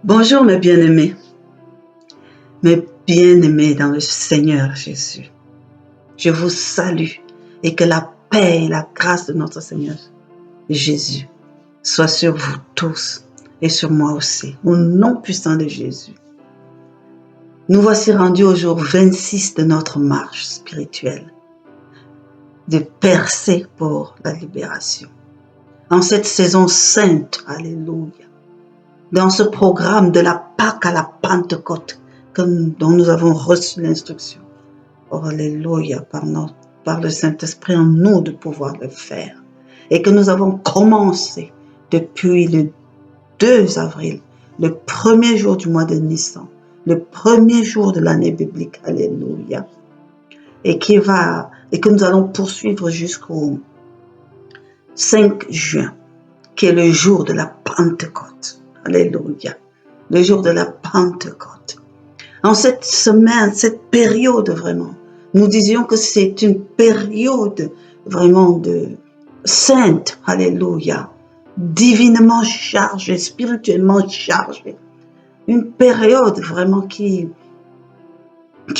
Bonjour mes bien-aimés dans le Seigneur Jésus. Je vous salue et que la paix et la grâce de notre Seigneur Jésus soient sur vous tous et sur moi aussi, au nom puissant de Jésus. Nous voici rendus au jour 26 de notre marche spirituelle, de percer pour la libération. En cette saison sainte, alléluia, dans ce programme de la Pâque à la Pentecôte dont nous avons reçu l'instruction. Oh, alléluia, par le Saint-Esprit en nous de pouvoir le faire. Et que nous avons commencé depuis le 2 avril, le premier jour du mois de Nissan, le premier jour de l'année biblique, alléluia. Et que nous allons poursuivre jusqu'au 5 juin, qui est le jour de la Pentecôte. Alléluia. Le jour de la Pentecôte. En cette semaine, cette période vraiment, nous disions que c'est une période vraiment de sainte, alléluia, divinement chargée, spirituellement chargée. Une période vraiment qui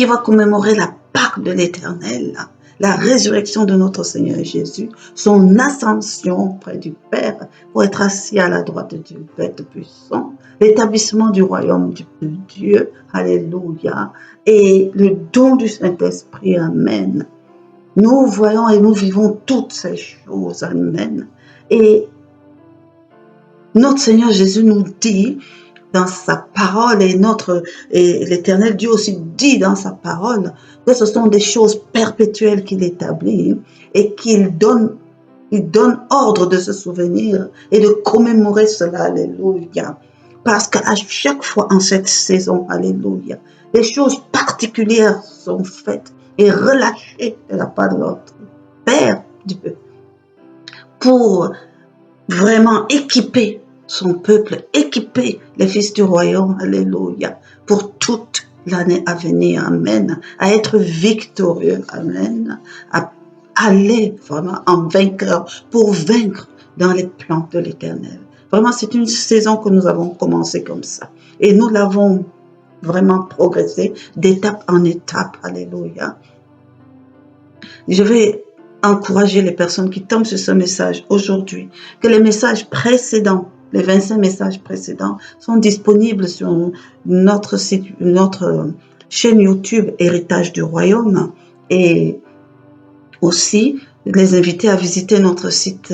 va commémorer la Pâque de l'Éternel, la résurrection de notre Seigneur Jésus, son ascension près du Père pour être assis à la droite de Dieu, Père puissant, l'établissement du royaume de Dieu, alléluia, et le don du Saint-Esprit, amen. Nous voyons et nous vivons toutes ces choses, amen. Et notre Seigneur Jésus nous dit dans sa parole et l'Éternel Dieu aussi dit dans sa parole que ce sont des choses perpétuelles qu'il établit et qu'il donne ordre de se souvenir et de commémorer cela, alléluia. Parce qu'à chaque fois en cette saison, alléluia, des choses particulières sont faites et relâchées de la part de notre Père Dieu pour vraiment équiper son peuple, équiper les fils du royaume, alléluia, pour toute l'année à venir, amen, à être victorieux, amen, à aller vraiment en vainqueur, pour vaincre dans les plans de l'Éternel. Vraiment, c'est une saison que nous avons commencé comme ça. Et nous l'avons vraiment progressé d'étape en étape, alléluia. Je vais encourager les personnes qui tombent sur ce message aujourd'hui, que les messages précédents, les 25 messages précédents sont disponibles sur notre chaîne YouTube Héritage du Royaume, et aussi les inviter à visiter notre site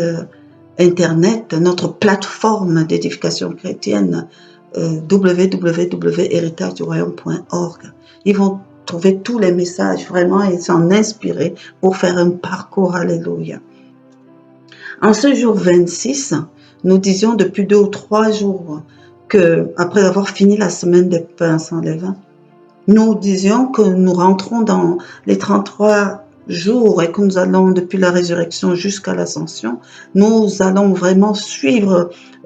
internet, notre plateforme d'édification chrétienne www.héritageduroyaume.org. Ils vont trouver tous les messages vraiment et s'en inspirer pour faire un parcours, alléluia. En ce jour 26, nous disions depuis 2 ou 3 jours que, après avoir fini la semaine des pains sans levain, nous disions que nous rentrons dans les 33 jours et que nous allons, depuis la résurrection jusqu'à l'ascension, nous allons vraiment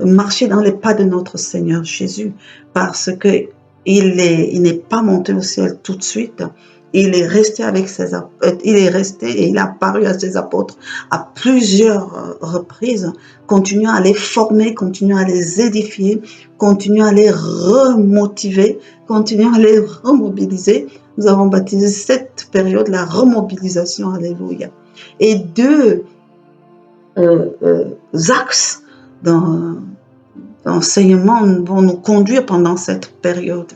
marcher dans les pas de notre Seigneur Jésus, parce que il n'est pas monté au ciel tout de suite. Il est resté et il a apparu à ses apôtres à plusieurs reprises, continuant à les former, continuant à les édifier, continuant à les remotiver, continuant à les remobiliser. Nous avons baptisé cette période la remobilisation, alléluia. Et 2 axes d'enseignement vont nous conduire pendant cette période.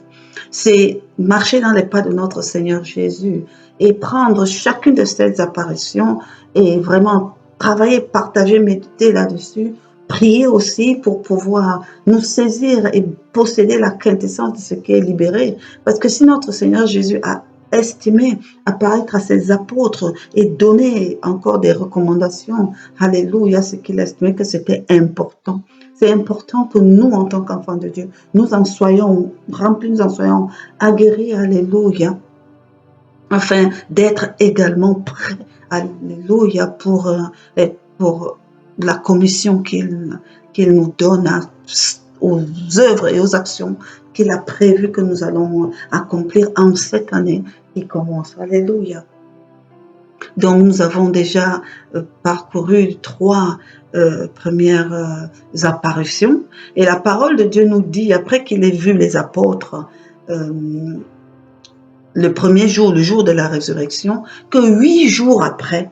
C'est marcher dans les pas de notre Seigneur Jésus et prendre chacune de ces apparitions et vraiment travailler, partager, méditer là-dessus, prier aussi pour pouvoir nous saisir et posséder la quintessence de ce qui est libéré. Parce que si notre Seigneur Jésus a estimé apparaître à ses apôtres et donner encore des recommandations, alléluia, c'est qu'il estimait que c'était important. C'est important que nous, en tant qu'enfants de Dieu, nous en soyons remplis, nous en soyons aguerris, alléluia, afin d'être également prêts, alléluia, pour la commission qu'il nous donne aux œuvres et aux actions qu'il a prévues que nous allons accomplir en cette année qui commence, alléluia. Donc nous avons déjà parcouru 3 premières apparitions. Et la parole de Dieu nous dit, après qu'il ait vu les apôtres, le premier jour, le jour de la résurrection, que 8 jours après,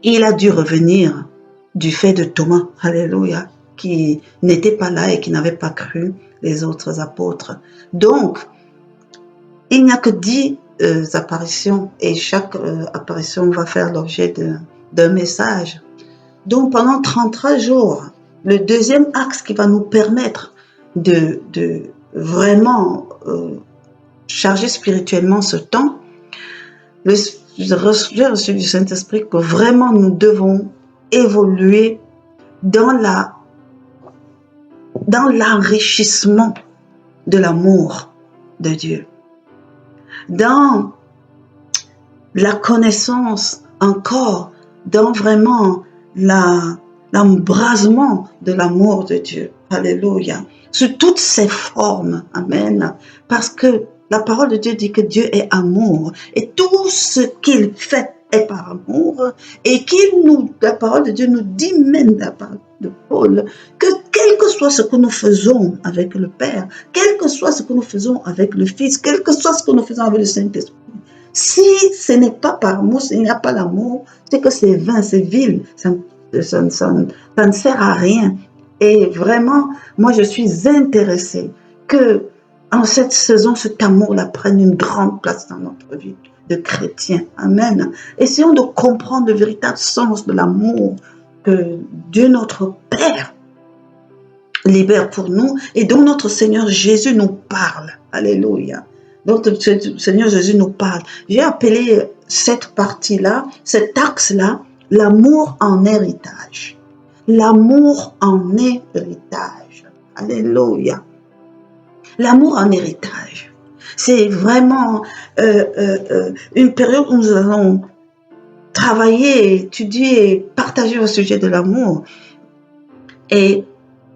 il a dû revenir du fait de Thomas, alléluia, qui n'était pas là et qui n'avait pas cru les autres apôtres. Donc, il n'y a que 10 apparitions et chaque apparition va faire l'objet d'un message. Donc, pendant 33 jours, le deuxième axe qui va nous permettre de vraiment charger spirituellement ce temps, j'ai reçu du Saint-Esprit que vraiment nous devons évoluer dans l'enrichissement de l'amour de Dieu, dans la connaissance encore, dans vraiment l'embrasement de l'amour de Dieu. Alléluia. Sous toutes ses formes. Amen. Parce que la parole de Dieu dit que Dieu est amour et tout ce qu'il fait est par amour et la parole de Dieu nous dit même la parole de Paul que quel que soit ce que nous faisons avec le Père, quel que soit ce que nous faisons avec le Fils, quel que soit ce que nous faisons avec le Saint-Esprit, si ce n'est pas par amour, s'il n'y a pas l'amour, c'est que c'est vain, c'est vil, ça ne sert à rien. Et vraiment, moi je suis intéressée que en cette saison, cet amour-là prenne une grande place dans notre vie de chrétiens. Amen. Essayons de comprendre le véritable sens de l'amour que Dieu notre Père libère pour nous et dont notre Seigneur Jésus nous parle. Alléluia. Donc le Seigneur Jésus nous parle. J'ai appelé cette partie-là, cet axe-là, l'amour en héritage. L'amour en héritage. Alléluia. L'amour en héritage. C'est vraiment une période où nous allons travailler, étudier, partager au sujet de l'amour. Et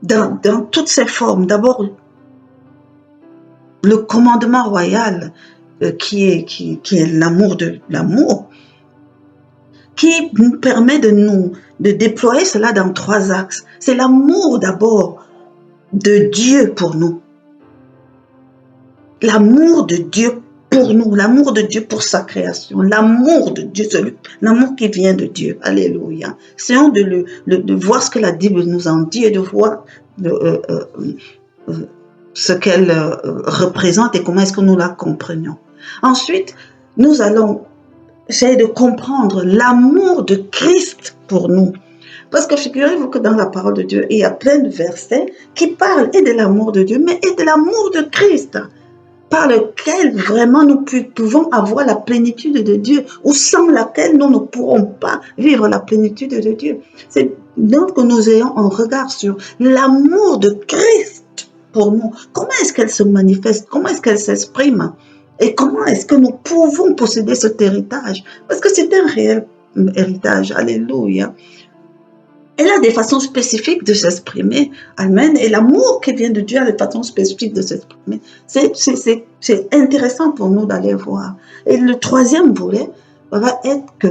dans toutes ses formes, d'abord, le commandement royal qui est l'amour de l'amour, qui nous permet de déployer cela dans 3 axes. C'est l'amour d'abord de Dieu pour nous. L'amour de Dieu pour nous, l'amour de Dieu pour sa création, l'amour de Dieu, l'amour qui vient de Dieu. Alléluia. Essayons de voir ce que la Bible nous en dit et de voir ce qu'elle représente et comment est-ce que nous la comprenons. Ensuite, nous allons essayer de comprendre l'amour de Christ pour nous. Parce que figurez-vous que dans la parole de Dieu, il y a plein de versets qui parlent et de l'amour de Dieu, mais et de l'amour de Christ, par lequel vraiment nous pouvons avoir la plénitude de Dieu, ou sans laquelle nous ne pourrons pas vivre la plénitude de Dieu. C'est donc que nous ayons un regard sur l'amour de Christ pour nous. Comment est-ce qu'elle se manifeste? Comment est-ce qu'elle s'exprime? Et comment est-ce que nous pouvons posséder cet héritage? Parce que c'est un réel héritage. Alléluia. Elle a des façons spécifiques de s'exprimer. Amen. Et l'amour qui vient de Dieu a des façons spécifiques de s'exprimer. C'est intéressant pour nous d'aller voir. Et le troisième volet va être que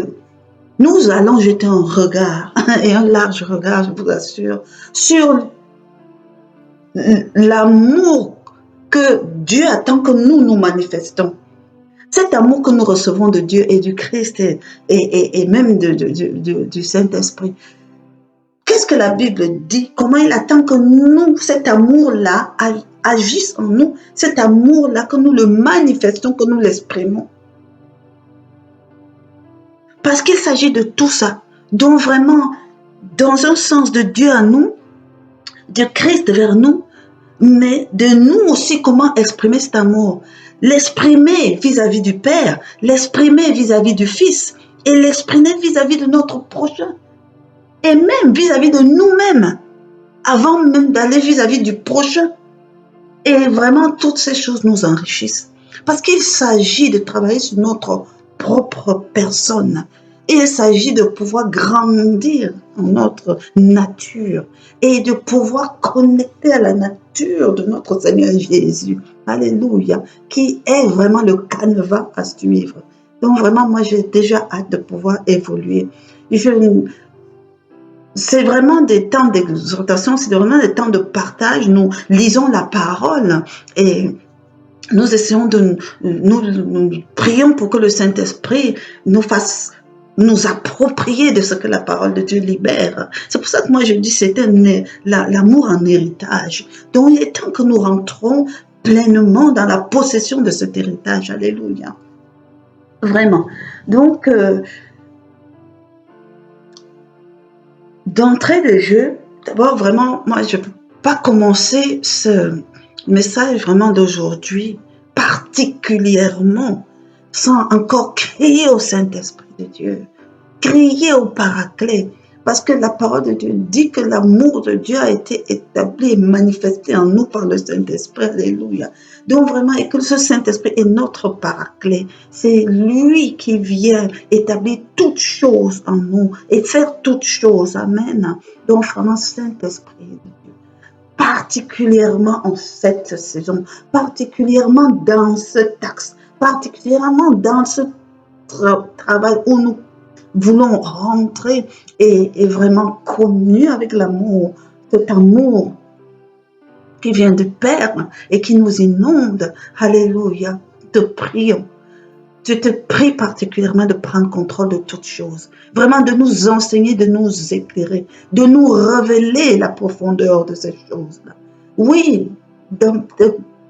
nous allons jeter un regard, et un large regard, je vous assure, sur l'amour que Dieu attend que nous manifestons. Cet amour que nous recevons de Dieu et du Christ et même du Saint-Esprit. Qu'est-ce que la Bible dit? Comment il attend que nous, cet amour-là, agisse en nous, cet amour-là, que nous le manifestons, que nous l'exprimons. Parce qu'il s'agit de tout ça. Donc vraiment, dans un sens de Dieu à nous, de Christ vers nous, mais de nous aussi, comment exprimer cet amour. L'exprimer vis-à-vis du Père, l'exprimer vis-à-vis du Fils, et l'exprimer vis-à-vis de notre prochain. Et même vis-à-vis de nous-mêmes, avant même d'aller vis-à-vis du prochain. Et vraiment, toutes ces choses nous enrichissent. Parce qu'il s'agit de travailler sur notre propre personne. Et il s'agit de pouvoir grandir en notre nature et de pouvoir connecter à la nature de notre Seigneur Jésus. Alléluia. Qui est vraiment le canevas à suivre. Donc vraiment, moi, j'ai déjà hâte de pouvoir évoluer. C'est vraiment des temps d'exhortation, c'est vraiment des temps de partage. Nous lisons la parole et nous essayons nous prions pour que le Saint-Esprit nous fasse nous approprier de ce que la parole de Dieu libère. C'est pour ça que moi je dis c'était l'amour en héritage. Donc il est temps que nous rentrons pleinement dans la possession de cet héritage. Alléluia. Vraiment. Donc, d'entrée de jeu, d'abord vraiment, moi je ne peux pas commencer ce message vraiment d'aujourd'hui particulièrement sans encore crier au Saint-Esprit de Dieu, crier au Paraclet, parce que la parole de Dieu dit que l'amour de Dieu a été établi et manifesté en nous par le Saint-Esprit. Alléluia. Donc vraiment, et que ce Saint-Esprit est notre Paraclet. C'est lui qui vient établir toutes choses en nous et faire toutes choses. Amen. Donc vraiment, Saint-Esprit de Dieu, particulièrement en cette saison, particulièrement dans cet axe, particulièrement dans ce travail où nous voulons rentrer et vraiment communier avec l'amour, cet amour qui vient du Père et qui nous inonde. Alléluia. Te prions. Je te prie particulièrement de prendre contrôle de toutes choses. Vraiment de nous enseigner, de nous éclairer, de nous révéler la profondeur de ces choses-là. Oui,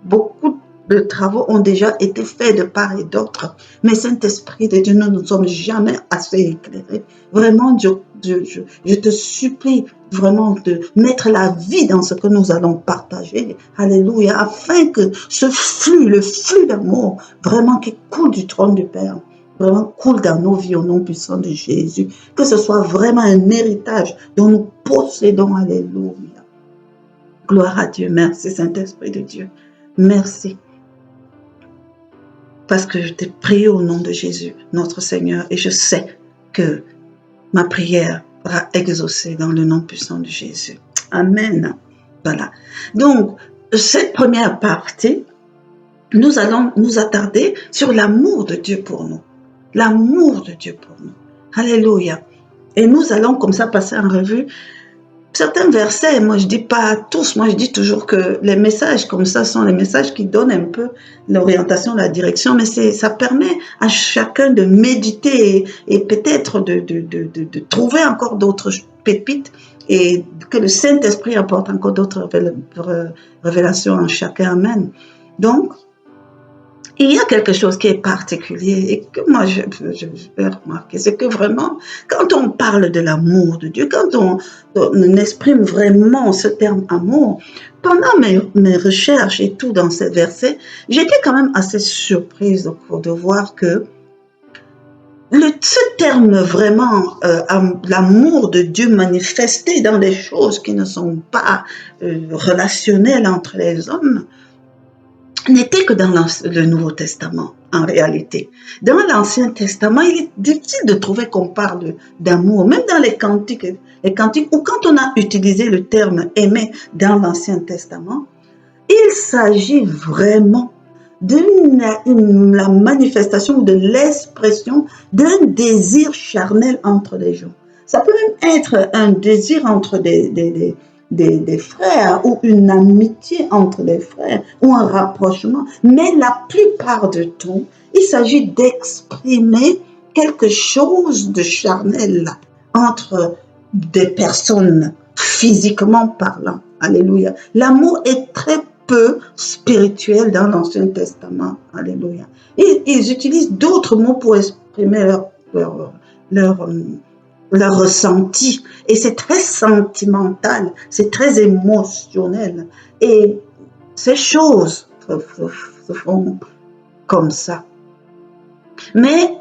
beaucoup de travaux ont déjà été faits de part et d'autre, mais Saint-Esprit de Dieu, nous ne sommes jamais assez éclairés. Vraiment, je te supplie vraiment de mettre la vie dans ce que nous allons partager. Alléluia, afin que ce flux, le flux d'amour, vraiment qui coule du trône du Père, vraiment coule dans nos vies au nom puissant de Jésus. Que ce soit vraiment un héritage dont nous possédons. Alléluia. Gloire à Dieu. Merci Saint-Esprit de Dieu. Merci. Parce que je t'ai prié au nom de Jésus, notre Seigneur, et je sais que ma prière sera exaucée dans le nom puissant de Jésus. Amen. Voilà. Donc, cette première partie, nous allons nous attarder sur l'amour de Dieu pour nous. L'amour de Dieu pour nous. Alléluia. Et nous allons comme ça passer en revue certains versets. Moi, je dis pas tous. Moi, je dis toujours que les messages comme ça sont les messages qui donnent un peu l'orientation, la direction. Mais ça permet à chacun de méditer et peut-être de trouver encore d'autres pépites et que le Saint-Esprit apporte encore d'autres révélations en chacun. Amen. Donc, il y a quelque chose qui est particulier et que moi je vais remarquer, c'est que vraiment, quand on parle de l'amour de Dieu, quand on exprime vraiment ce terme amour, pendant mes recherches et tout dans ces versets, j'étais quand même assez surprise de voir que ce terme vraiment, l'amour de Dieu manifesté dans des choses qui ne sont pas relationnelles entre les hommes, n'était que dans le Nouveau Testament, en réalité. Dans l'Ancien Testament, il est difficile de trouver qu'on parle d'amour, même dans les cantiques ou quand on a utilisé le terme aimer dans l'Ancien Testament, il s'agit vraiment de la manifestation, de l'expression d'un désir charnel entre les gens. Ça peut même être un désir entre des frères ou une amitié entre des frères ou un rapprochement, mais la plupart du temps, il s'agit d'exprimer quelque chose de charnel entre des personnes physiquement parlant. Leur L'amour est très peu spirituel dans l'Ancien Testament. Alléluia. Et ils utilisent d'autres mots pour exprimer leur ressenti. Et c'est très sentimental, c'est très émotionnel. Et ces choses se font comme ça. Mais,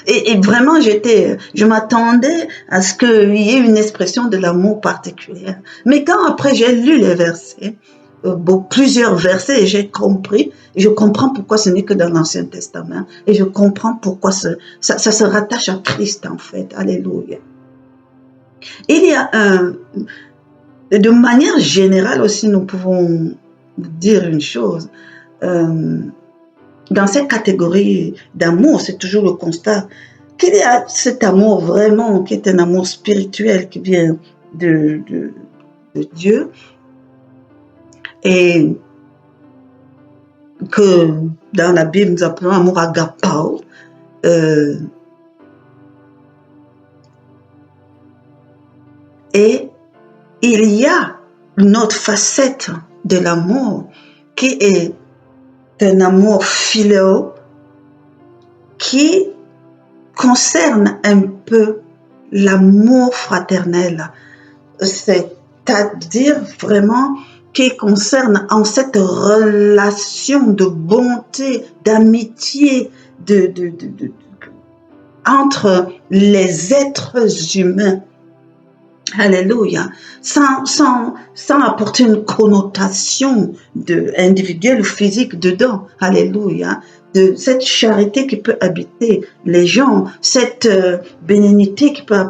et vraiment, je m'attendais à ce qu'il y ait une expression de l'amour particulière. Mais quand après j'ai lu les versets, plusieurs versets, et je comprends pourquoi ce n'est que dans l'Ancien Testament, et je comprends pourquoi ça se rattache à Christ en fait. Alléluia. Il y a de manière générale aussi, nous pouvons dire une chose. dans cette catégorie d'amour, c'est toujours le constat qu'il y a cet amour vraiment qui est un amour spirituel qui vient de Dieu et que dans la Bible nous appelons amour agapao. Et il y a une autre facette de l'amour qui est un amour philéo qui concerne un peu l'amour fraternel, c'est-à-dire vraiment qui concerne en cette relation de bonté, d'amitié, entre les êtres humains. Alléluia. Sans apporter une connotation individuelle ou physique dedans. Alléluia. De cette charité qui peut habiter les gens, cette bénignité qui peut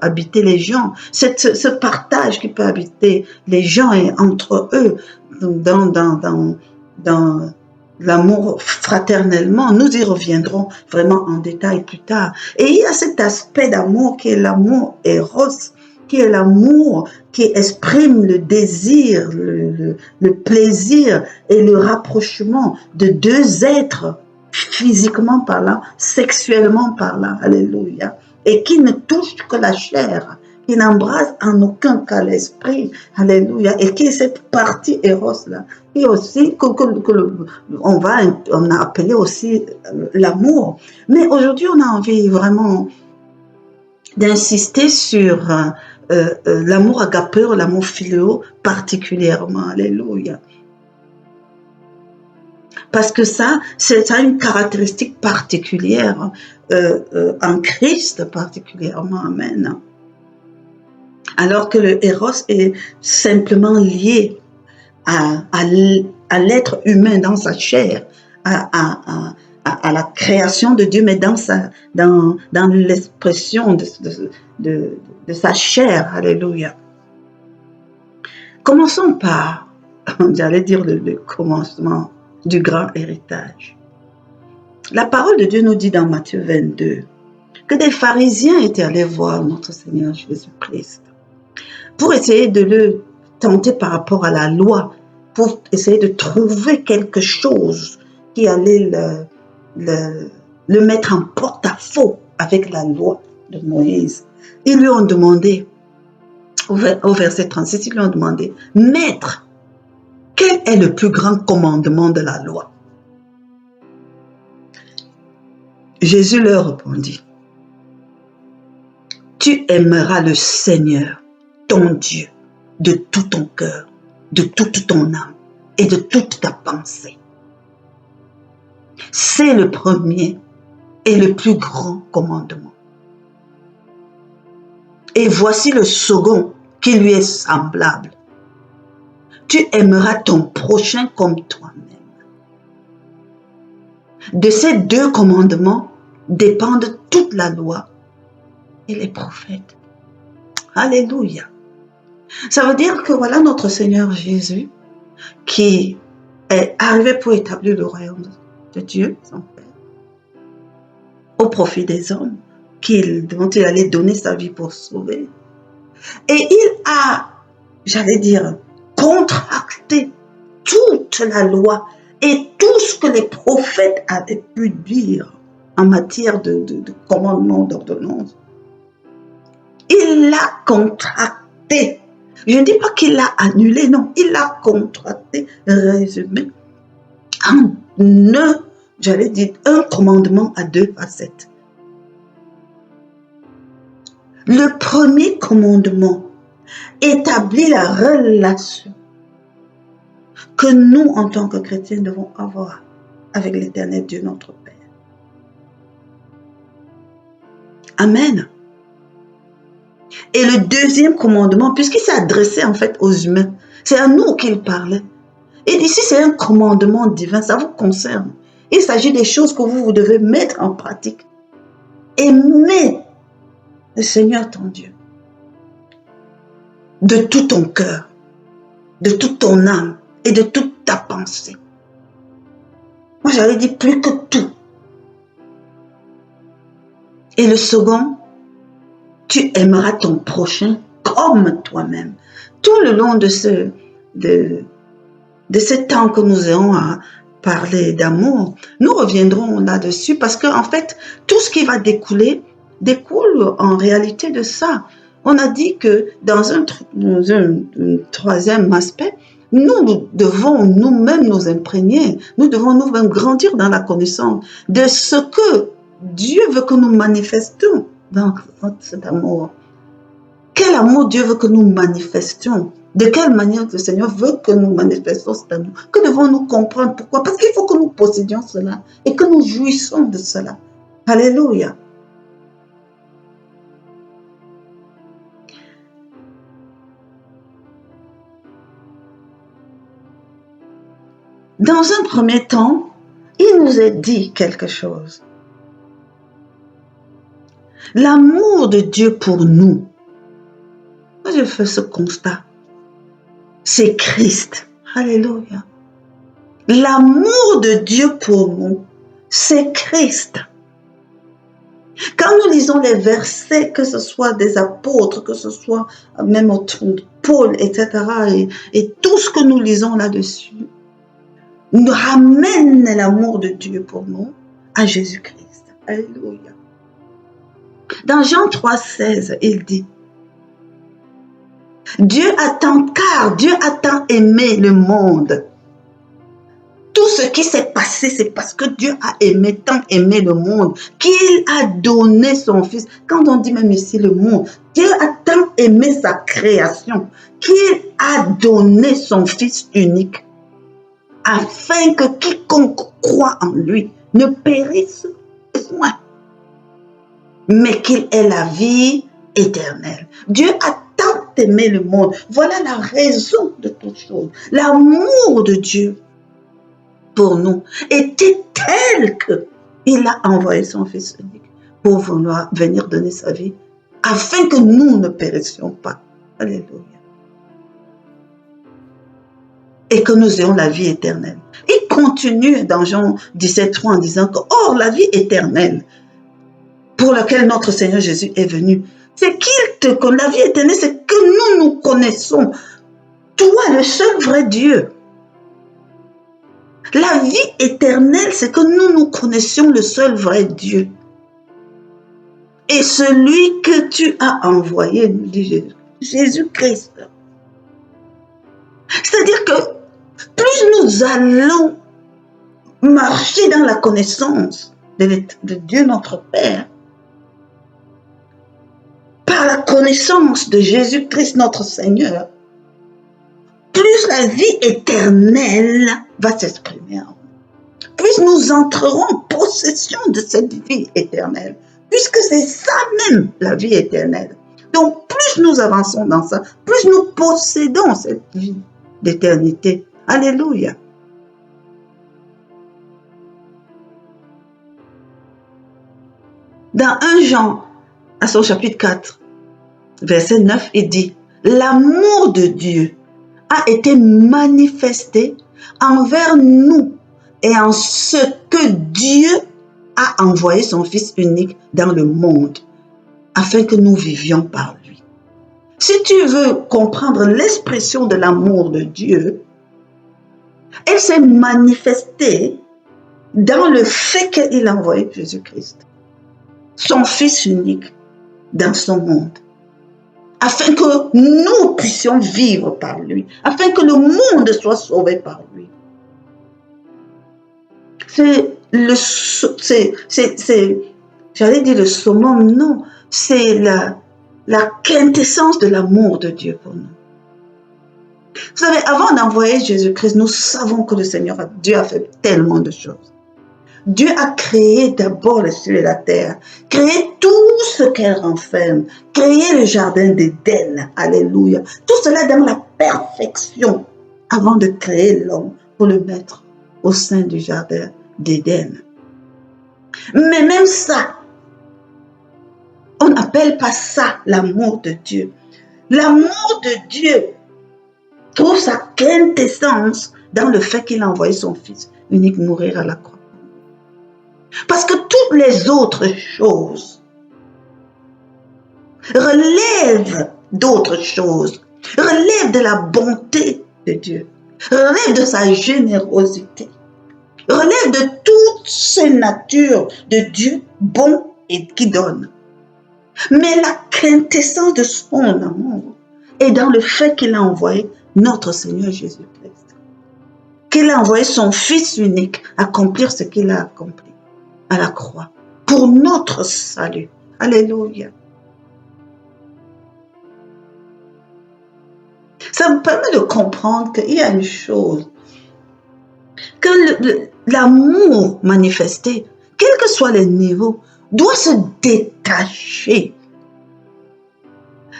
habiter les gens, ce partage qui peut habiter les gens et entre eux dans l'amour fraternellement. Nous y reviendrons vraiment en détail plus tard. Et il y a cet aspect d'amour qui est l'amour éros, qui est l'amour qui exprime le désir, le plaisir et le rapprochement de deux êtres, physiquement parlant, sexuellement parlant, alléluia, et qui ne touche que la chair, qui n'embrasse en aucun cas l'esprit, alléluia, et qui est cette partie éros-là, et aussi on a appelé aussi l'amour. Mais aujourd'hui, on a envie vraiment d'insister sur l'amour agapéo, l'amour philéo particulièrement, alléluia. Parce que ça a une caractéristique particulière en Christ particulièrement, amen. Alors que le éros est simplement lié à l'être humain dans sa chair, à la création de Dieu, mais dans l'expression de sa chair. Alléluia. Commençons par, j'allais dire le commencement du grand héritage. La parole de Dieu nous dit dans Matthieu 22 que des pharisiens étaient allés voir notre Seigneur Jésus-Christ pour essayer de le tenter par rapport à la loi, pour essayer de trouver quelque chose qui allait le mettre en porte-à-faux avec la loi de Moïse. Ils lui ont demandé, au verset 36, ils lui ont demandé, « Maître, quel est le plus grand commandement de la loi ?» Jésus leur répondit, « Tu aimeras le Seigneur, ton Dieu, de tout ton cœur, de toute ton âme et de toute ta pensée. » C'est le premier et le plus grand commandement. Et voici le second qui lui est semblable. Tu aimeras ton prochain comme toi-même. De ces deux commandements dépendent toute la loi et les prophètes. Alléluia. Ça veut dire que voilà notre Seigneur Jésus qui est arrivé pour établir le royaume de Dieu, son Père, au profit des hommes, dont il allait donner sa vie pour sauver. Et il a, j'allais dire, contracté toute la loi et tout ce que les prophètes avaient pu dire en matière de commandements, d'ordonnances. Il l'a contracté. Je ne dis pas qu'il l'a annulé, non, il l'a contracté, résumé, en j'allais dire, un commandement à deux facettes. Le premier commandement établit la relation que nous, en tant que chrétiens, devons avoir avec l'Éternel Dieu, notre Père. Amen. Et le deuxième commandement, puisqu'il s'est adressé en fait aux humains, c'est à nous qu'il parlait. Et d'ici, c'est un commandement divin, ça vous concerne. Il s'agit des choses que vous devez mettre en pratique. Aimer le Seigneur ton Dieu de tout ton cœur, de toute ton âme et de toute ta pensée. Moi, j'avais dit plus que tout. Et le second, tu aimeras ton prochain comme toi-même. Tout le long de ce temps que nous ayons à parler d'amour, nous reviendrons là-dessus parce qu'en fait, tout ce qui va découle en réalité de ça. On a dit que dans un troisième aspect, nous devons nous-mêmes nous imprégner, nous devons nous-mêmes grandir dans la connaissance de ce que Dieu veut que nous manifestions dans cet amour. Quel amour Dieu veut que nous manifestions? De quelle manière le Seigneur veut que nous manifestions cet amour? Que devons-nous comprendre? Pourquoi? Parce qu'il faut que nous possédions cela et que nous jouissons de cela. Alléluia. Dans un premier temps, il nous est dit quelque chose. L'amour de Dieu pour nous. Moi, je fais ce constat. C'est Christ. Alléluia. L'amour de Dieu pour nous, c'est Christ. Quand nous lisons les versets, que ce soit des apôtres, que ce soit même Paul, etc., et tout ce que nous lisons là-dessus, nous ramène l'amour de Dieu pour nous à Jésus-Christ. Alléluia. Dans Jean 3,16, il dit, car Dieu a tant aimé le monde. Tout ce qui s'est passé, c'est parce que Dieu a tant aimé le monde, qu'il a donné son Fils. Quand on dit même ici le monde, Dieu a tant aimé sa création, qu'il a donné son Fils unique, afin que quiconque croit en lui ne périsse point, mais qu'il ait la vie éternelle. Dieu a tant aimé le monde. Voilà la raison de toute chose. L'amour de Dieu pour nous était tel qu'il a envoyé son Fils unique pour vouloir venir donner sa vie afin que nous ne périssions pas. Alléluia. Et que nous ayons la vie éternelle. Il continue dans Jean 17,3 en disant que, or, la vie éternelle pour laquelle notre Seigneur Jésus est venu, c'est qu'il te connaît. La vie éternelle, c'est que nous connaissons toi, le seul vrai Dieu. La vie éternelle, c'est que nous connaissions le seul vrai Dieu. Et celui que tu as envoyé, nous dit Jésus-Christ. C'est-à-dire que plus nous allons marcher dans la connaissance de Dieu notre Père, par la connaissance de Jésus-Christ notre Seigneur, plus la vie éternelle va s'exprimer en nous. Plus nous entrerons en possession de cette vie éternelle, puisque c'est ça même la vie éternelle. Donc plus nous avançons dans ça, plus nous possédons cette vie d'éternité. Alléluia. Dans 1 Jean, à son chapitre 4, verset 9, il dit, l'amour de Dieu a été manifesté envers nous et en ce que Dieu a envoyé son Fils unique dans le monde afin que nous vivions par lui. Si tu veux comprendre l'expression de l'amour de Dieu, elle s'est manifestée dans le fait qu'il a envoyé Jésus-Christ, son Fils unique, dans son monde, afin que nous puissions vivre par lui, afin que le monde soit sauvé par lui. J'allais dire le summum, non, c'est la quintessence de l'amour de Dieu pour nous. Vous savez, avant d'envoyer Jésus-Christ, nous savons que le Seigneur, Dieu a fait tellement de choses. Dieu a créé d'abord les cieux et la terre, créé tout ce qu'elle renferme, créé le jardin d'Éden, alléluia. Tout cela dans la perfection avant de créer l'homme pour le mettre au sein du jardin d'Éden. Mais même ça, on n'appelle pas ça l'amour de Dieu. L'amour de Dieu trouve sa quintessence dans le fait qu'il a envoyé son Fils unique mourir à la croix. Parce que toutes les autres choses relèvent d'autres choses, relèvent de la bonté de Dieu, relèvent de sa générosité, relèvent de toutes ces natures de Dieu bon et qui donne. Mais la quintessence de son amour est dans le fait qu'il a envoyé notre Seigneur Jésus-Christ, qu'il a envoyé son Fils unique accomplir ce qu'il a accompli à la croix pour notre salut. Alléluia. Ça me permet de comprendre qu'il y a une chose, que l'amour manifesté, quels que soient les niveaux, doit se détacher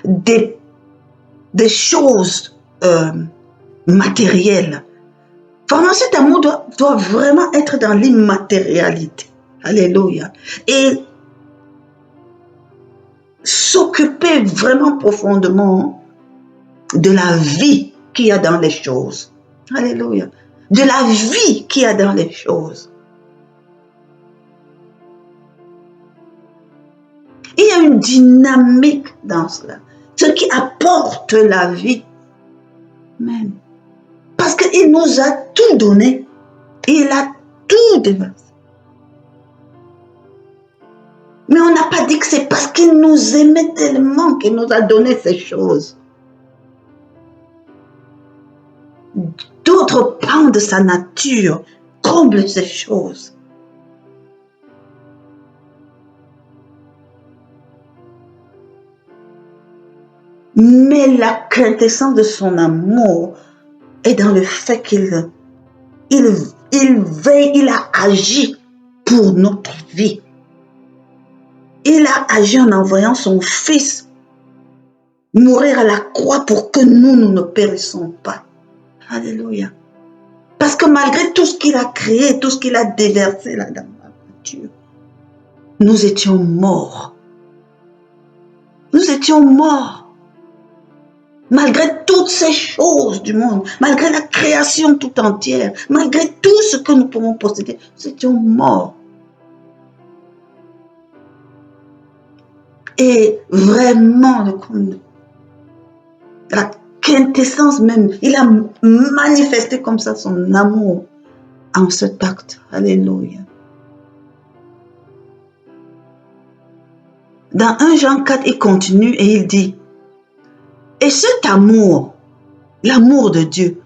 des choses matérielles. Vraiment, cet amour doit vraiment être dans l'immatérialité. Alléluia. Et s'occuper vraiment profondément de la vie qu'il y a dans les choses. Alléluia. De la vie qu'il y a dans les choses. Il y a une dynamique dans cela. Ce qui apporte la vie même. Parce qu'il nous a tout donné. Il a tout déversé. Mais on n'a pas dit que c'est parce qu'il nous aimait tellement qu'il nous a donné ces choses. D'autres pans de sa nature comblent ces choses. Mais la quintessence de son amour est dans le fait qu'il veille, il a agi pour notre vie. Il a agi en envoyant son Fils mourir à la croix pour que nous ne périssons pas. Alléluia. Parce que malgré tout ce qu'il a créé, tout ce qu'il a déversé là dans la nature, nous étions morts. Nous étions morts. Malgré toutes ces choses du monde, malgré la création tout entière, malgré tout ce que nous pouvons posséder, nous étions morts. Et vraiment, la quintessence même, il a manifesté comme ça son amour en cet acte. Alléluia. Dans 1 Jean 4, il continue et il dit, et cet amour, l'amour de Dieu,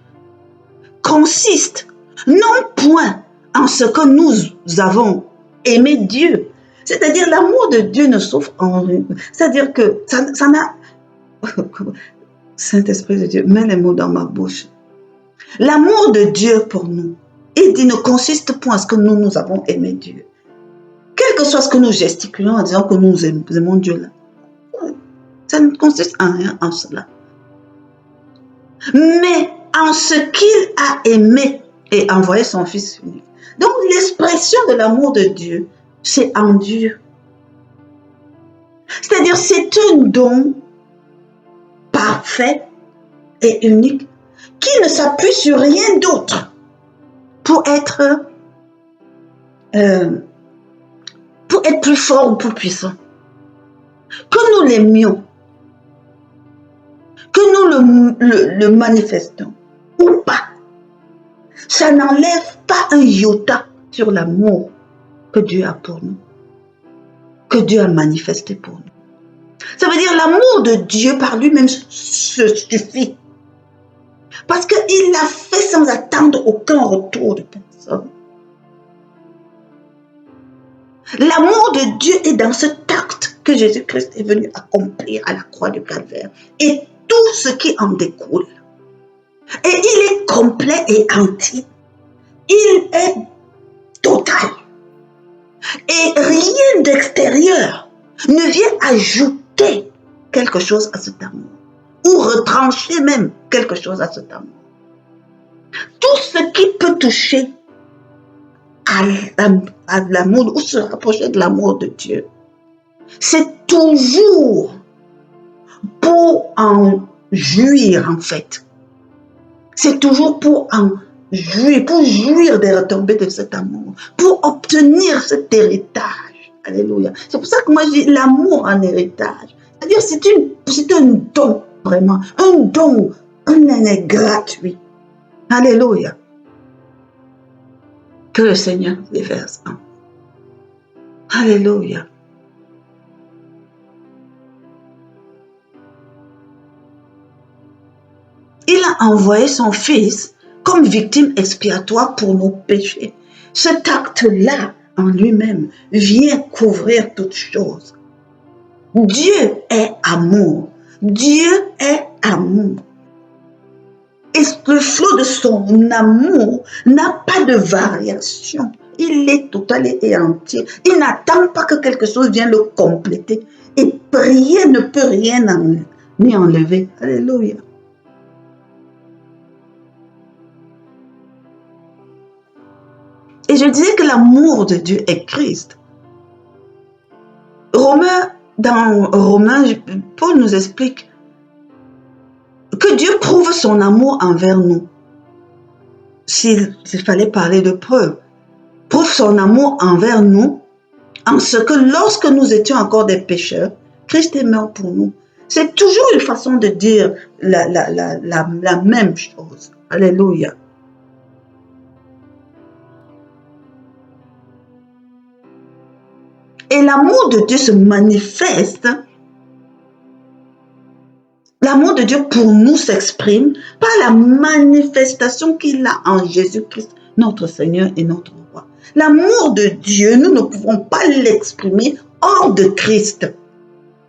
consiste non point en ce que nous avons aimé Dieu. C'est-à-dire l'amour de Dieu ne souffre en rien. C'est-à-dire que ça n'a... Saint-Esprit de Dieu, mets les mots dans ma bouche. L'amour de Dieu pour nous, il dit, ne consiste point à ce que nous avons aimé Dieu. Quel que soit ce que nous gesticulons en disant que nous aimons Dieu là, ça ne consiste en rien en cela. Mais en ce qu'il a aimé et envoyé son Fils unique. Donc l'expression de l'amour de Dieu, c'est en Dieu. C'est-à-dire c'est un don parfait et unique qui ne s'appuie sur rien d'autre pour être plus fort ou plus puissant. Que nous l'aimions, que nous le manifestons ou pas, ça n'enlève pas un iota sur l'amour que Dieu a pour nous, que Dieu a manifesté pour nous. Ça veut dire l'amour de Dieu par lui-même se suffit. Parce qu'il l'a fait sans attendre aucun retour de personne. L'amour de Dieu est dans cet acte que Jésus-Christ est venu accomplir à la croix du Calvaire. Et tout ce qui en découle. Et il est complet et entier. Il est total. Et rien d'extérieur ne vient ajouter quelque chose à cet amour. Ou retrancher même quelque chose à cet amour. Tout ce qui peut toucher à l'amour ou se rapprocher de l'amour de Dieu, c'est toujours pour en jouir en fait. C'est toujours pour en pour jouir des retombées de cet amour, pour obtenir cet héritage. Alléluia. C'est pour ça que moi je dis l'amour en héritage. C'est-à-dire c'est un don, vraiment. Un don, un année gratuit. Alléluia. Que le Seigneur déverse. Alléluia. Il a envoyé son Fils comme victime expiatoire pour nos péchés. Cet acte-là, en lui-même, vient couvrir toutes choses. Dieu est amour. Dieu est amour. Et le flot de son amour n'a pas de variation. Il est total et entier. Il n'attend pas que quelque chose vienne le compléter. Et prier ne peut rien ni enlever. Alléluia. Et je disais que l'amour de Dieu est Christ. Dans Romains, Paul nous explique que Dieu prouve son amour envers nous. S'il fallait parler de preuve, prouve son amour envers nous en ce que lorsque nous étions encore des pécheurs, Christ est mort pour nous. C'est toujours une façon de dire la même chose. Alléluia. Et l'amour de Dieu se manifeste. L'amour de Dieu pour nous s'exprime par la manifestation qu'il a en Jésus-Christ, notre Seigneur et notre Roi. L'amour de Dieu, nous ne pouvons pas l'exprimer hors de Christ.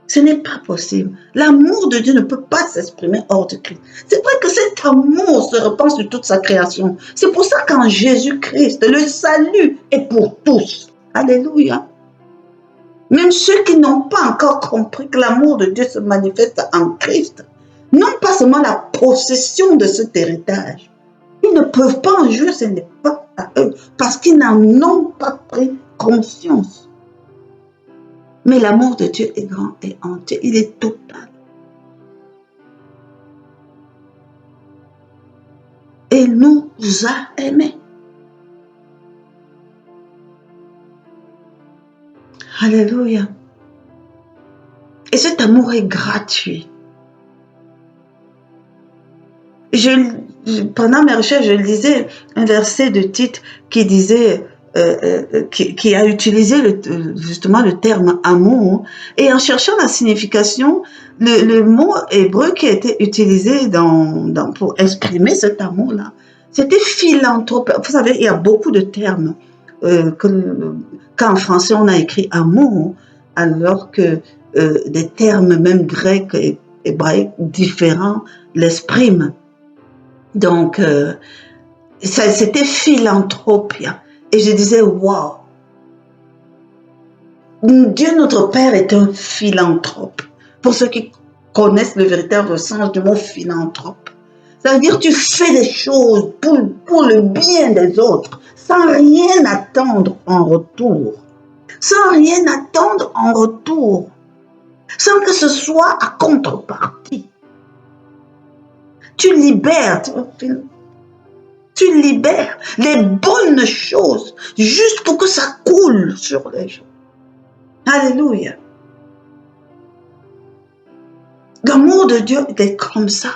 Ce n'est pas possible. L'amour de Dieu ne peut pas s'exprimer hors de Christ. C'est vrai que cet amour se répand sur toute sa création. C'est pour ça qu'en Jésus-Christ, le salut est pour tous. Alléluia. Même ceux qui n'ont pas encore compris que l'amour de Dieu se manifeste en Christ, n'ont pas seulement la possession de cet héritage. Ils ne peuvent pas en jouir, ce n'est pas à eux, parce qu'ils n'en ont pas pris conscience. Mais l'amour de Dieu est grand et entier, il est total. Et il nous a aimés. Alléluia. Et cet amour est gratuit. Pendant mes recherches, je lisais un verset de Tite qui disait, qui a utilisé justement le terme amour. Et en cherchant la signification, le mot hébreu qui a été utilisé pour exprimer cet amour-là, c'était philanthrope. Vous savez, il y a beaucoup de termes qu'en français on a écrit amour, alors que des termes même grecs et hébraïques différents l'expriment. Donc, c'était philanthropia. Et je disais, waouh, Dieu notre Père est un philanthrope. Pour ceux qui connaissent le véritable sens du mot philanthrope. Ça veut dire que tu fais des choses pour le bien des autres, sans rien attendre en retour. Sans rien attendre en retour. Sans que ce soit à contrepartie. Tu libères les bonnes choses juste pour que ça coule sur les gens. Alléluia. L'amour de Dieu est comme ça.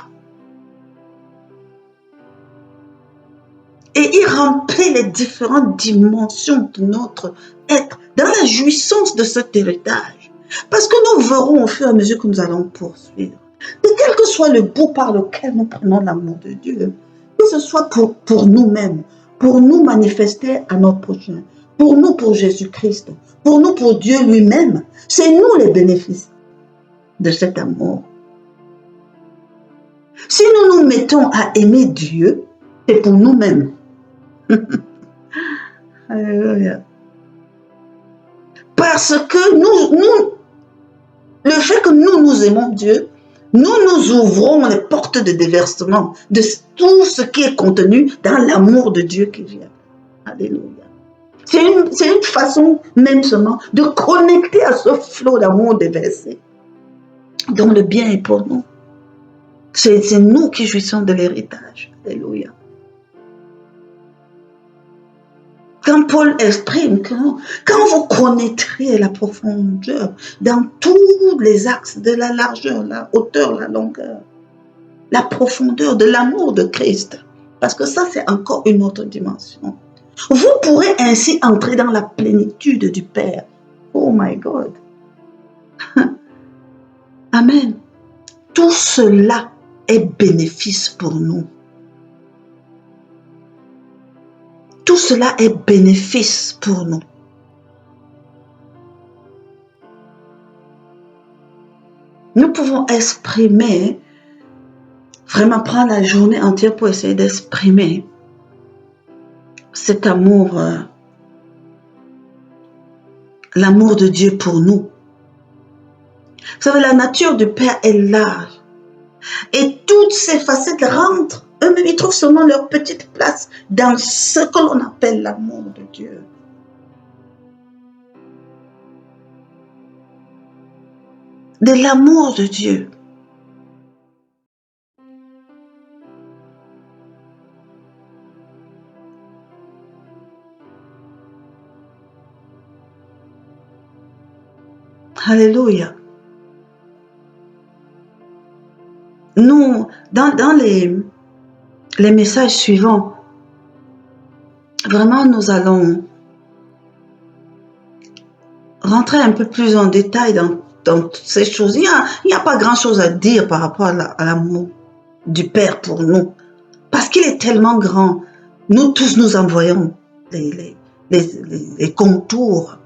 Et il remplit les différentes dimensions de notre être dans la jouissance de cet héritage. Parce que nous verrons au fur et à mesure que nous allons poursuivre. Et quel que soit le bout par lequel nous prenons l'amour de Dieu, que ce soit pour nous-mêmes, pour nous manifester à notre prochain, pour nous, pour Jésus-Christ, pour nous, pour Dieu lui-même, c'est nous les bénéfices de cet amour. Si nous nous mettons à aimer Dieu, c'est pour nous-mêmes. Alléluia. Parce que le fait que nous aimons Dieu, nous ouvrons les portes de déversement de tout ce qui est contenu dans l'amour de Dieu qui vient. Alléluia. C'est une façon même seulement de connecter à ce flot d'amour déversé, dont le bien est pour nous. C'est nous qui jouissons de l'héritage. Alléluia. Quand Paul exprime que quand vous connaîtrez la profondeur dans tous les axes de la largeur, la hauteur, la longueur, la profondeur de l'amour de Christ, parce que ça c'est encore une autre dimension, vous pourrez ainsi entrer dans la plénitude du Père. Oh my God. Amen. Tout cela est bénéfice pour nous. Tout cela est bénéfice pour nous. Nous pouvons exprimer, vraiment prendre la journée entière pour essayer d'exprimer cet amour, l'amour de Dieu pour nous. Vous savez, la nature du Père est large. Et toutes ces facettes rentrent, eux-mêmes, ils trouvent seulement leur petite place dans ce que l'on appelle l'amour de Dieu. De l'amour de Dieu. Alléluia. Nous, dans les messages suivants, vraiment nous allons rentrer un peu plus en détail dans toutes ces choses. Il n'y a pas grand-chose à dire par rapport à l'amour du Père pour nous. Parce qu'il est tellement grand. Nous tous, nous en voyons les contours.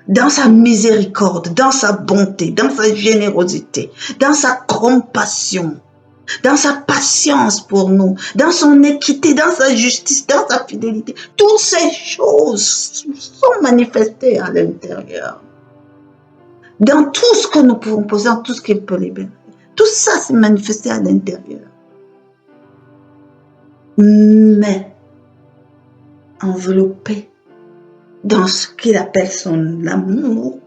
Dans sa miséricorde, dans sa bonté, dans sa générosité, dans sa compassion, dans sa patience pour nous, dans son équité, dans sa justice, dans sa fidélité. Toutes ces choses sont manifestées à l'intérieur. Dans tout ce que nous pouvons poser, dans tout ce qu'il peut libérer. Tout ça s'est manifesté à l'intérieur. Mais enveloppé dans ce qu'il appelle son amour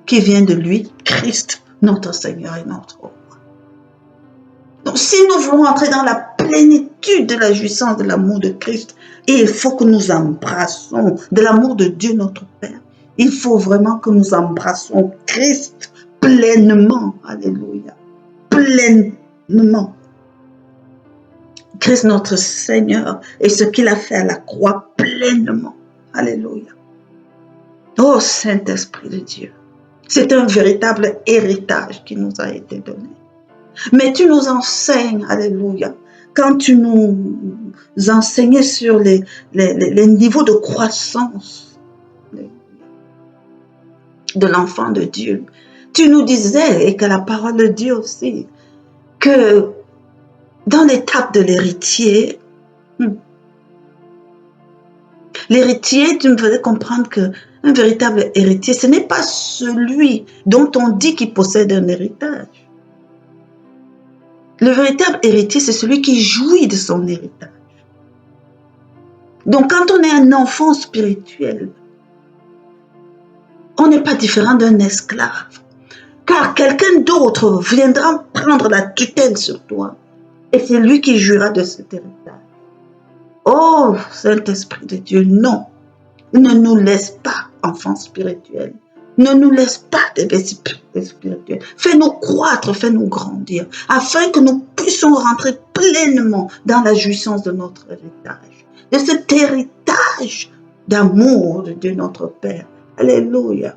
qui vient de lui, Christ, notre Seigneur et notre Roi. Donc si nous voulons entrer dans la plénitude de la jouissance de l'amour de Christ, il faut que nous embrassons de l'amour de Dieu notre Père. Il faut vraiment que nous embrassons Christ pleinement. Alléluia. Pleinement. Christ notre Seigneur et ce qu'il a fait à la croix pleinement. Alléluia. Oh Saint-Esprit de Dieu, c'est un véritable héritage qui nous a été donné. Mais tu nous enseignes, alléluia, quand tu nous enseignais sur les niveaux de croissance de l'enfant de Dieu, tu nous disais, et que la parole de Dieu aussi, que dans l'étape de l'héritier, l'héritier, tu me faisais comprendre que un véritable héritier, ce n'est pas celui dont on dit qu'il possède un héritage. Le véritable héritier, c'est celui qui jouit de son héritage. Donc, quand on est un enfant spirituel, on n'est pas différent d'un esclave. Car quelqu'un d'autre viendra prendre la tutelle sur toi. Et c'est lui qui jouira de cet héritage. Oh, Saint-Esprit de Dieu, non. Ne nous laisse pas, enfants spirituels. Ne nous laisse pas des vestiges spirituels. Fais-nous croître, fais-nous grandir, afin que nous puissions rentrer pleinement dans la jouissance de notre héritage. De cet héritage d'amour de Dieu notre Père. Alléluia.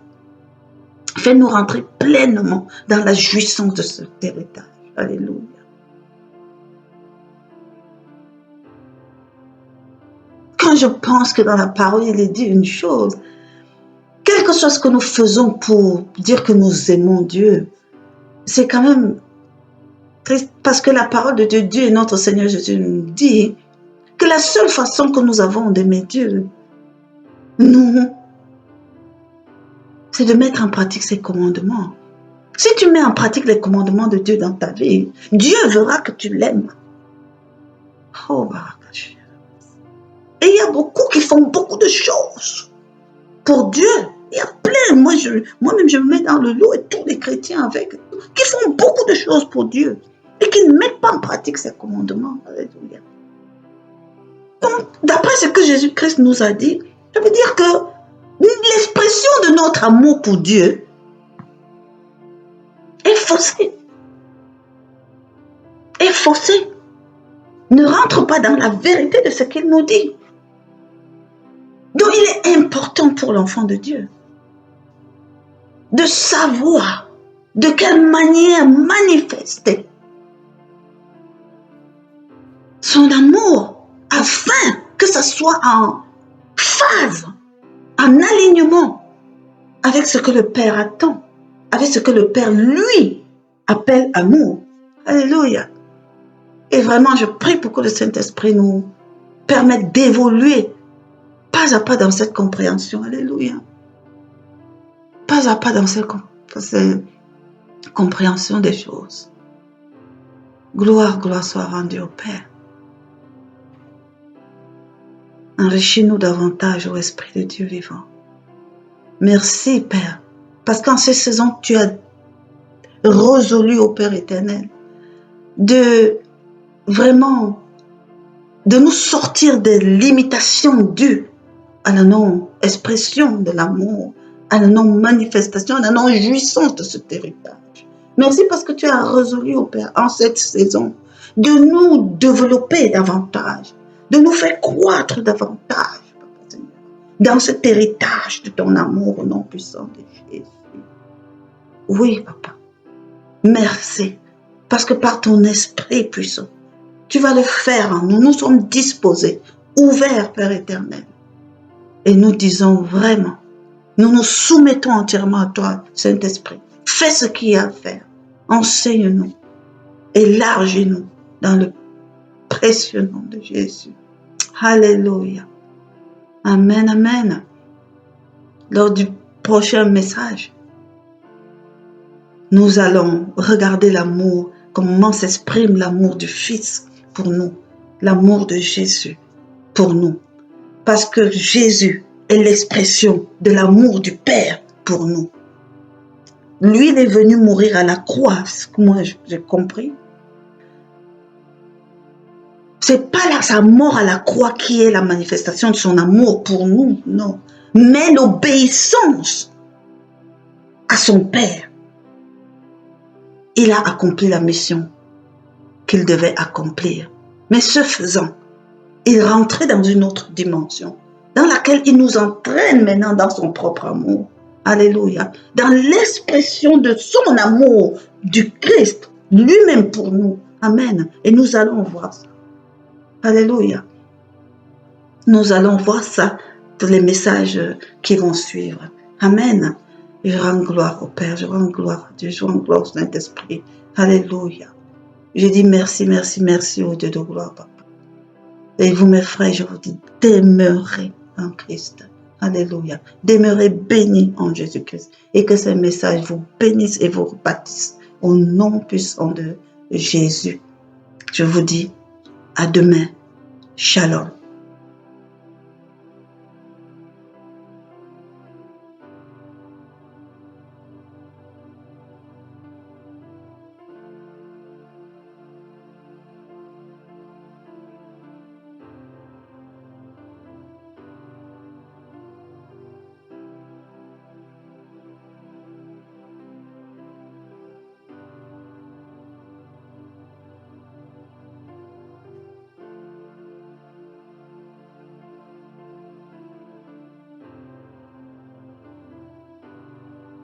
Fais-nous rentrer pleinement dans la jouissance de cet héritage. Alléluia. Quand je pense que dans la parole, il est dit une chose, quel que soit ce que nous faisons pour dire que nous aimons Dieu, c'est quand même triste parce que la parole de Dieu et notre Seigneur Jésus nous dit que la seule façon que nous avons d'aimer Dieu, nous, c'est de mettre en pratique ses commandements. Si tu mets en pratique les commandements de Dieu dans ta vie, Dieu verra que tu l'aimes. Oh, Barakash. Et il y a beaucoup qui font beaucoup de choses pour Dieu. Il y a plein, moi-même je me mets dans le lot et tous les chrétiens avec, qui font beaucoup de choses pour Dieu et qui ne mettent pas en pratique ses commandements. Alléluia. Donc, d'après ce que Jésus-Christ nous a dit, ça veut dire que l'expression de notre amour pour Dieu est faussée. Est faussée. Ne rentre pas dans la vérité de ce qu'il nous dit. Donc, il est important pour l'enfant de Dieu de savoir de quelle manière manifester son amour afin que ça soit en phase, en alignement avec ce que le Père attend, avec ce que le Père, lui, appelle amour. Alléluia. Et vraiment, je prie pour que le Saint-Esprit nous permette d'évoluer pas à pas dans cette compréhension. Alléluia. Pas à pas dans cette compréhension des choses. Gloire soit rendue au Père. Enrichis-nous davantage, ô Esprit de Dieu vivant. Merci, Père, parce qu'en ces saisons, tu as résolu, ô Père éternel, de vraiment de nous sortir des limitations dues à la non-expression de l'amour, à la non-manifestation, à la non-jouissance de cet héritage. Merci parce que tu as résolu, ô Père, en cette saison, de nous développer davantage, de nous faire croître davantage, Seigneur, dans cet héritage de ton amour au nom puissant de Jésus. Oui, Papa. Merci, parce que par ton esprit puissant, tu vas le faire en nous. Nous sommes disposés, ouverts, Père éternel. Et nous disons vraiment, nous nous soumettons entièrement à toi, Saint-Esprit. Fais ce qu'il y a à faire. Enseigne-nous. Élargis-nous dans le précieux nom de Jésus. Alléluia. Amen, amen. Lors du prochain message, nous allons regarder l'amour, comment s'exprime l'amour du Fils pour nous, l'amour de Jésus pour nous. Parce que Jésus est l'expression de l'amour du Père pour nous. Lui, il est venu mourir à la croix, ce que moi j'ai compris. C'est pas sa mort à la croix qui est la manifestation de son amour pour nous, non. Mais l'obéissance à son Père. Il a accompli la mission qu'il devait accomplir. Mais ce faisant, il rentrait dans une autre dimension, dans laquelle il nous entraîne maintenant dans son propre amour. Alléluia. Dans l'expression de son amour du Christ, lui-même pour nous. Amen. Et nous allons voir ça. Alléluia. Nous allons voir ça dans les messages qui vont suivre. Amen. Je rends gloire au Père, je rends gloire à Dieu, je rends gloire au Saint-Esprit. Alléluia. Je dis merci, merci, merci au Dieu de gloire, Papa. Et vous, mes frères, je vous dis, demeurez en Christ. Alléluia. Demeurez bénis en Jésus-Christ. Et que ces messages vous bénissent et vous bâtissent au nom puissant de Jésus. Je vous dis à demain. Shalom.